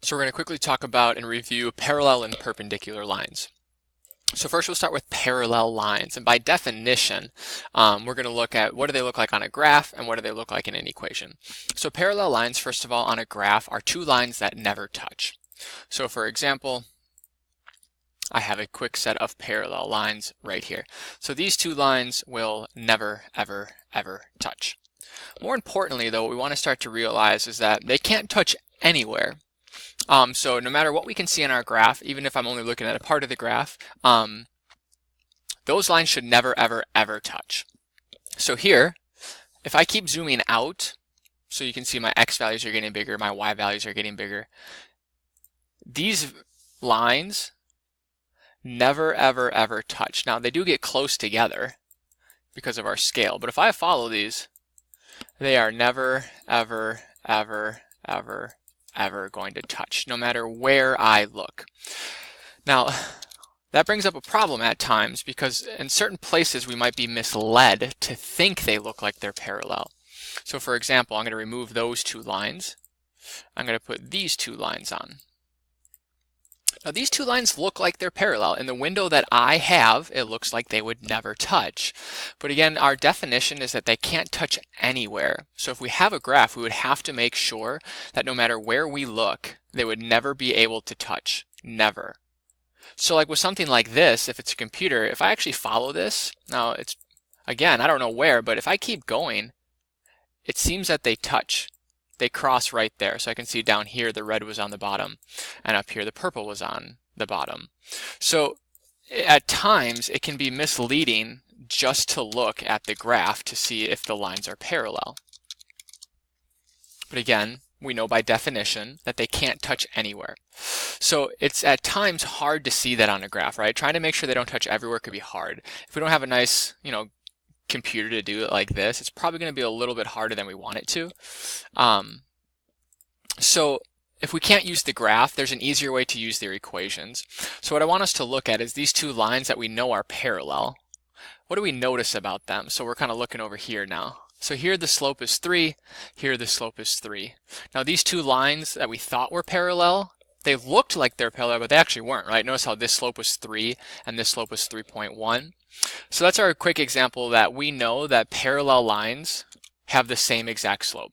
So we're going to quickly talk about and review parallel and perpendicular lines. So first we'll start with parallel lines, and by definition we're going to look at what do they look like on a graph and what do they look like in an equation. So parallel lines, first of all, on a graph are two lines that never touch. So for example, I have a quick set of parallel lines right here. So these two lines will never, ever, ever touch. More importantly though, what we want to start to realize is that they can't touch anywhere. So no matter what we can see in our graph, even if I'm only looking at a part of the graph, those lines should never, ever, ever touch. So here, if I keep zooming out, so you can see my x values are getting bigger, my y values are getting bigger, these lines never, ever, ever touch. Now they do get close together because of our scale, but if I follow these, they are never, ever, ever, ever, ever going to touch, no matter where I look. Now, that brings up a problem at times because in certain places we might be misled to think they look like they're parallel. So for example, I'm going to remove those two lines. I'm going to put these two lines on. Now these two lines look like they're parallel. In the window that I have, it looks like they would never touch. But again, our definition is that they can't touch anywhere. So if we have a graph, we would have to make sure that no matter where we look, they would never be able to touch. Never. So like with something like this, if it's a computer, if I actually follow this, now it's, again, I don't know where, but if I keep going, it seems that they touch. They cross right there. So I can see down here the red was on the bottom, and up here the purple was on the bottom. So at times it can be misleading just to look at the graph to see if the lines are parallel. But again, we know by definition that they can't touch anywhere. So it's at times hard to see that on a graph, right? Trying to make sure they don't touch everywhere could be hard. If we don't have a nice, computer to do it like this, it's probably going to be a little bit harder than we want it to. So if we can't use the graph, there's an easier way to use their equations. So what I want us to look at is these two lines that we know are parallel. What do we notice about them? So we're kind of looking over here now. So here the slope is 3, here the slope is 3. Now these two lines that we thought were parallel, they looked like they're parallel, but they actually weren't, right? Notice how this slope was 3 and this slope was 3.1. So that's our quick example that we know that parallel lines have the same exact slope.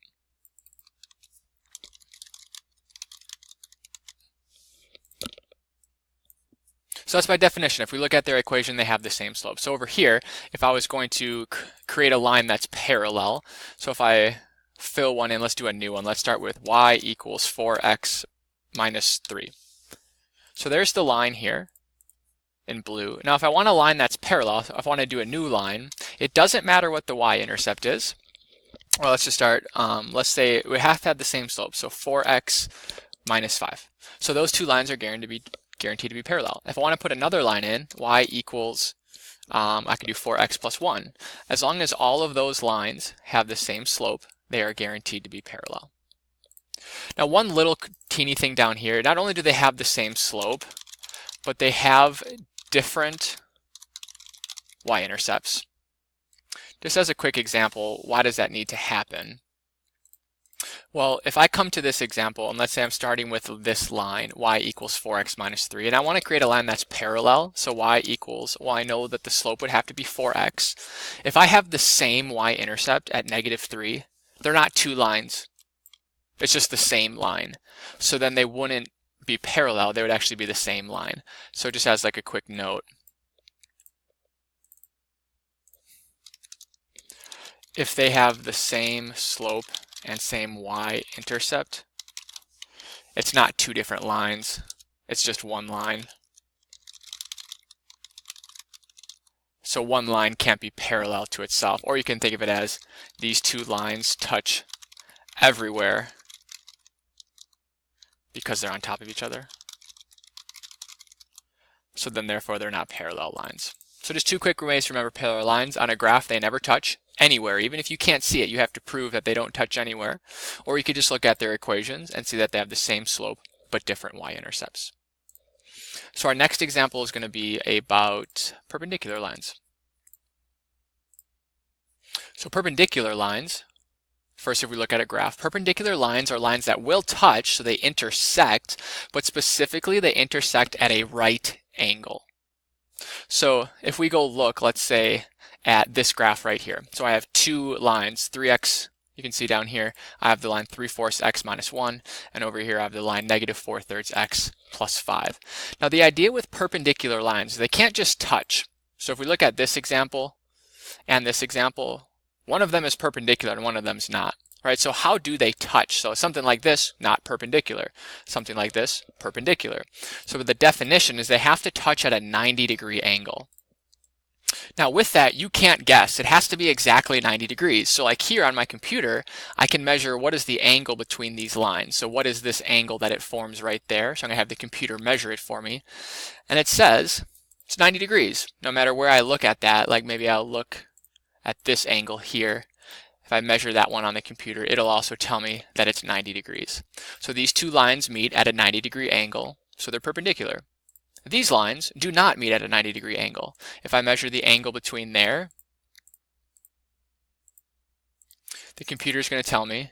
So that's by definition. If we look at their equation, they have the same slope. So over here, if I was going to create a line that's parallel, so if I fill one in, let's do a new one. Let's start with y equals 4x minus 3. So there's the line here in blue. Now if I want a line that's parallel, if I want to do a new line, it doesn't matter what the y-intercept is. Well, let's just start, let's say we have to have the same slope, so 4x minus 5. So those two lines are guaranteed to be parallel. If I want to put another line in, y equals, I could do 4x plus 1. As long as all of those lines have the same slope, they are guaranteed to be parallel. Now one little teeny thing down here, not only do they have the same slope, but they have different y-intercepts. Just as a quick example, why does that need to happen? Well, if I come to this example, and let's say I'm starting with this line, y equals 4x minus 3, and I want to create a line that's parallel, so y equals, well, I know that the slope would have to be 4x. If I have the same y-intercept at negative 3, they're not two lines. It's just the same line. So then they wouldn't be parallel, they would actually be the same line. So just as like a quick note, if they have the same slope and same y-intercept, it's not two different lines, it's just one line. So one line can't be parallel to itself, or you can think of it as these two lines touch everywhere because they're on top of each other. So then therefore they're not parallel lines. So just two quick ways to remember parallel lines. On a graph, they never touch anywhere. Even if you can't see it, you have to prove that they don't touch anywhere. Or you could just look at their equations and see that they have the same slope but different y-intercepts. So our next example is going to be about perpendicular lines. So perpendicular lines, First, if we look at a graph, perpendicular lines are lines that will touch, so they intersect, but specifically they intersect at a right angle. So if we go look, let's say, at this graph right here. So I have two lines, 3x, you can see down here, I have the line 3/4 x minus 1, and over here I have the line negative 4/3 x plus 5. Now the idea with perpendicular lines is they can't just touch. So if we look at this example and this example, one of them is perpendicular and one of them is not. Right? So how do they touch? So something like this, not perpendicular. Something like this, perpendicular. So the definition is they have to touch at a 90-degree angle. Now with that, you can't guess. It has to be exactly 90 degrees. So like here on my computer, I can measure what is the angle between these lines. So what is this angle that it forms right there? So I'm going to have the computer measure it for me. And it says it's 90 degrees. No matter where I look at that, like maybe I'll look at this angle here. If I measure that one on the computer, it'll also tell me that it's 90 degrees. So these two lines meet at a 90-degree angle, so they're perpendicular. These lines do not meet at a 90-degree angle. If I measure the angle between there, the computer is going to tell me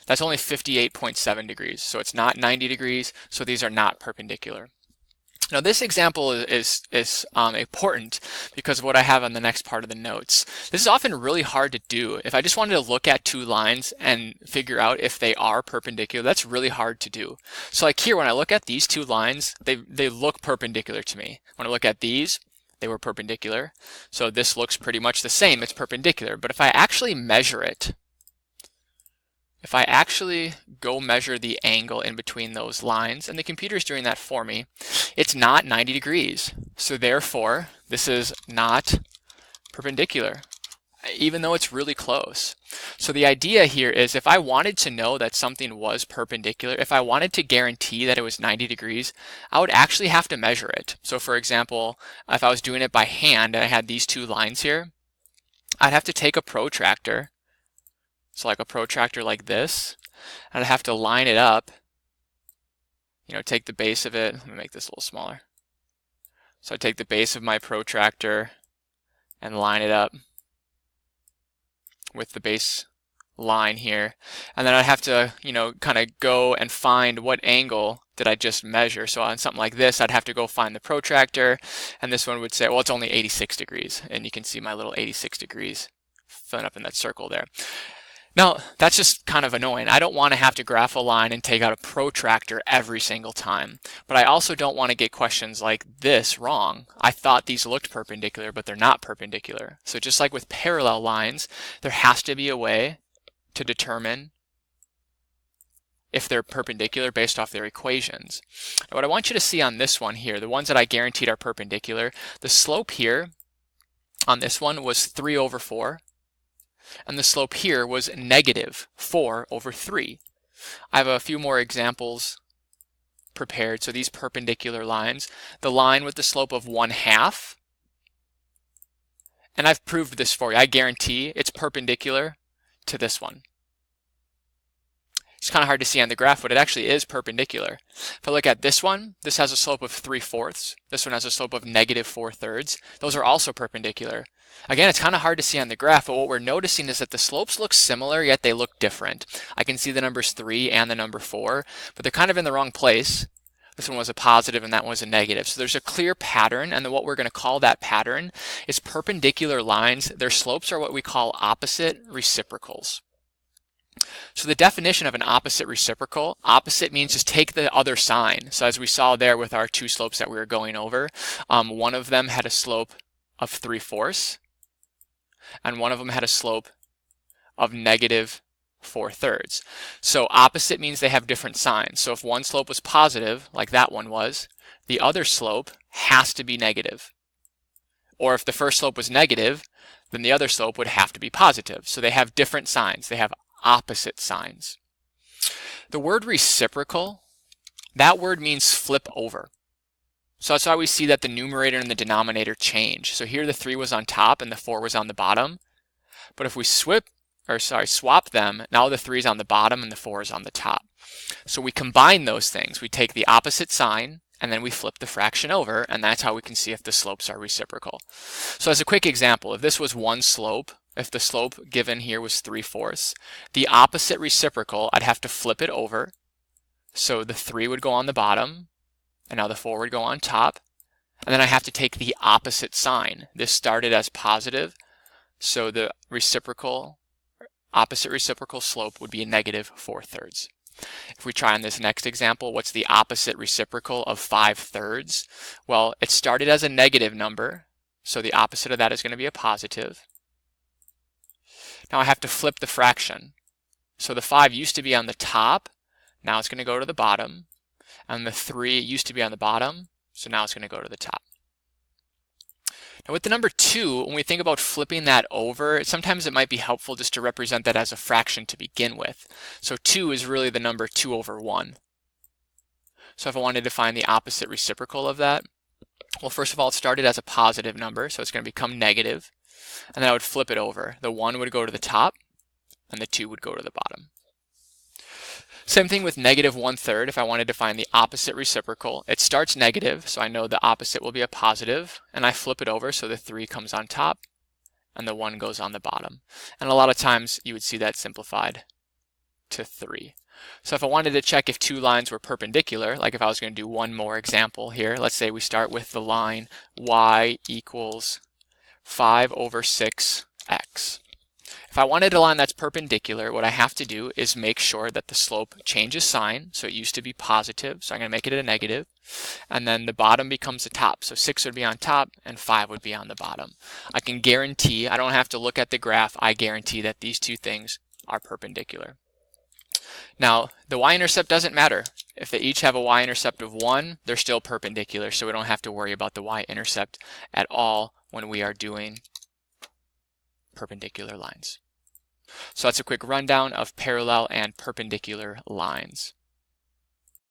that's only 58.7 degrees. So it's not 90 degrees, so these are not perpendicular. Now this example is important because of what I have on the next part of the notes. This is often really hard to do. If I just wanted to look at two lines and figure out if they are perpendicular, that's really hard to do. So like here, when I look at these two lines, they look perpendicular to me. When I look at these, they were perpendicular. So this looks pretty much the same, it's perpendicular. But if I actually measure it, if I actually go measure the angle in between those lines, and the computer's doing that for me, it's not 90 degrees. So therefore, this is not perpendicular, even though it's really close. So the idea here is if I wanted to know that something was perpendicular, if I wanted to guarantee that it was 90 degrees, I would actually have to measure it. So for example, if I was doing it by hand and I had these two lines here, I'd have to take a protractor. So like a protractor like this, and I'd have to line it up, take the base of it. Let me make this a little smaller. So I take the base of my protractor and line it up with the base line here. And then I'd have to, kind of go and find what angle did I just measure. So on something like this, I'd have to go find the protractor, and this one would say, well, it's only 86 degrees. And you can see my little 86 degrees filling up in that circle there. Now, that's just kind of annoying. I don't want to have to graph a line and take out a protractor every single time. But I also don't want to get questions like this wrong. I thought these looked perpendicular, but they're not perpendicular. So just like with parallel lines, there has to be a way to determine if they're perpendicular based off their equations. Now, what I want you to see on this one here, the ones that I guaranteed are perpendicular, the slope here on this one was 3/4. And the slope here was negative 4/3. I have a few more examples prepared. So these perpendicular lines, the line with the slope of 1/2, and I've proved this for you. I guarantee it's perpendicular to this one. It's kind of hard to see on the graph, but it actually is perpendicular. If I look at this one, this has a slope of 3/4. This one has a slope of negative 4/3. Those are also perpendicular. Again, it's kind of hard to see on the graph, but what we're noticing is that the slopes look similar, yet they look different. I can see the numbers 3 and the number 4, but they're kind of in the wrong place. This one was a positive and that one was a negative. So there's a clear pattern, and then what we're going to call that pattern is perpendicular lines. Their slopes are what we call opposite reciprocals. So the definition of an opposite reciprocal, opposite means just take the other sign. So as we saw there with our two slopes that we were going over, one of them had a slope of 3/4, and one of them had a slope of negative 4/3. So opposite means they have different signs. So if one slope was positive, like that one was, the other slope has to be negative. Or if the first slope was negative, then the other slope would have to be positive. So they have different signs. They have opposite signs. The word reciprocal, that word means flip over. So that's why we see that the numerator and the denominator change. So here the 3 was on top and the 4 was on the bottom. But if we swap them, now the 3 is on the bottom and the 4 is on the top. So we combine those things. We take the opposite sign and then we flip the fraction over, and that's how we can see if the slopes are reciprocal. So as a quick example, if this was one slope, if the slope given here was 3/4, the opposite reciprocal, I'd have to flip it over. So the 3 would go on the bottom, and now the 4 would go on top. And then I have to take the opposite sign. This started as positive, so the opposite reciprocal slope would be a -4/3. If we try on this next example, what's the opposite reciprocal of 5/3? Well, it started as a negative number, so the opposite of that is going to be a positive. Now I have to flip the fraction. So the 5 used to be on the top, now it's going to go to the bottom, and the 3 used to be on the bottom, so now it's going to go to the top. Now with the number 2, when we think about flipping that over, sometimes it might be helpful just to represent that as a fraction to begin with. So 2 is really the number 2/1. So if I wanted to find the opposite reciprocal of that, well, first of all, it started as a positive number, so it's going to become negative. And then I would flip it over. The 1 would go to the top, and the 2 would go to the bottom. Same thing with -1/3. If I wanted to find the opposite reciprocal, it starts negative, so I know the opposite will be a positive, and I flip it over so the 3 comes on top and the 1 goes on the bottom. And a lot of times you would see that simplified to 3. So if I wanted to check if two lines were perpendicular, like if I was going to do one more example here, let's say we start with the line y equals 5/6x. If I wanted a line that's perpendicular, what I have to do is make sure that the slope changes sign. So it used to be positive, so I'm going to make it a negative. And then the bottom becomes the top. So 6 would be on top and 5 would be on the bottom. I can guarantee, I don't have to look at the graph, I guarantee that these two things are perpendicular. Now, the y-intercept doesn't matter. If they each have a y-intercept of 1, they're still perpendicular, so we don't have to worry about the y-intercept at all when we are doing perpendicular lines. So that's a quick rundown of parallel and perpendicular lines.